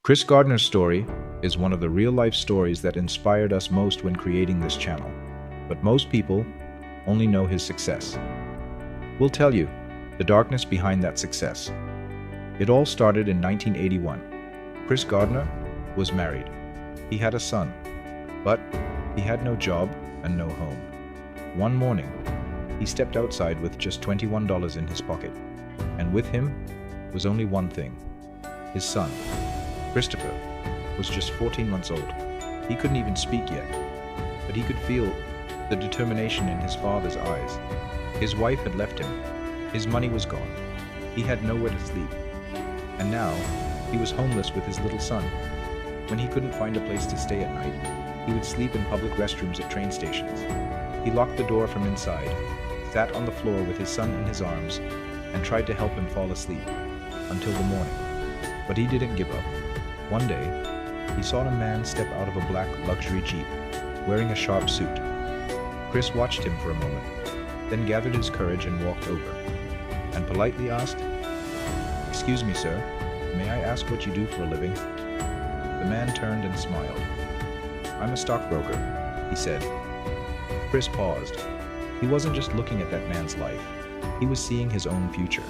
Chris Gardner's story is one of the real-life stories that inspired us most when creating this channel, but most people only know his success. We'll tell you the darkness behind that success. It all started in 1981. Chris Gardner was married. He had a son, but he had no job and no home. One morning, he stepped outside with just $21 in his pocket, and with him was only one thing: his son. Christopher was just 14 months old. He couldn't even speak yet, but he could feel the determination in his father's eyes. His wife had left him. His money was gone. He had nowhere to sleep. And now, he was homeless with his little son. When he couldn't find a place to stay at night, he would sleep in public restrooms at train stations. He locked the door from inside, sat on the floor with his son in his arms, and tried to help him fall asleep until the morning. But he didn't give up. One day, he saw a man step out of a black luxury Jeep, wearing a sharp suit. Chris watched him for a moment, then gathered his courage and walked over, and politely asked, "Excuse me, sir, may I ask what you do for a living?" The man turned and smiled. "I'm a stockbroker," he said. Chris paused. He wasn't just looking at that man's life, he was seeing his own future.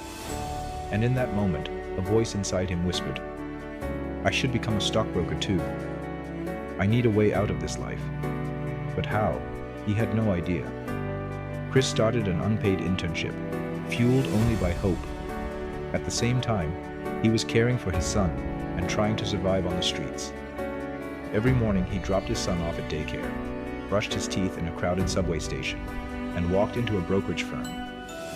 And in that moment, a voice inside him whispered, "I should become a stockbroker too. I need a way out of this life." But how? He had no idea. Chris started an unpaid internship, fueled only by hope. At the same time, he was caring for his son and trying to survive on the streets. Every morning he dropped his son off at daycare, brushed his teeth in a crowded subway station, and walked into a brokerage firm.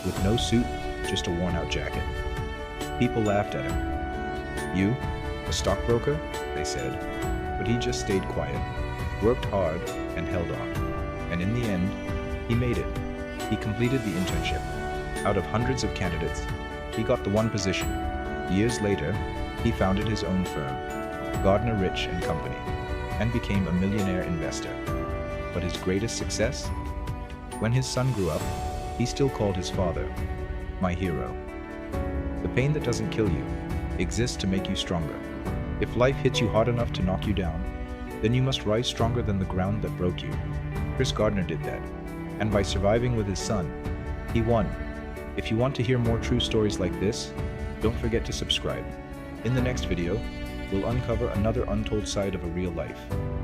With no suit, just a worn-out jacket. People laughed at him. "You? A stockbroker?" they said. But he just stayed quiet, worked hard, and held on. And in the end, he made it. He completed the internship. Out of hundreds of candidates, he got the one position. Years later, he founded his own firm, Gardner Rich and Company, and became a millionaire investor. But his greatest success? When his son grew up, he still called his father my hero. The pain that doesn't kill you exists to make you stronger. If life hits you hard enough to knock you down, then you must rise stronger than the ground that broke you. Chris Gardner did that, and by surviving with his son, he won. If you want to hear more true stories like this, don't forget to subscribe. In the next video, we'll uncover another untold side of a real life.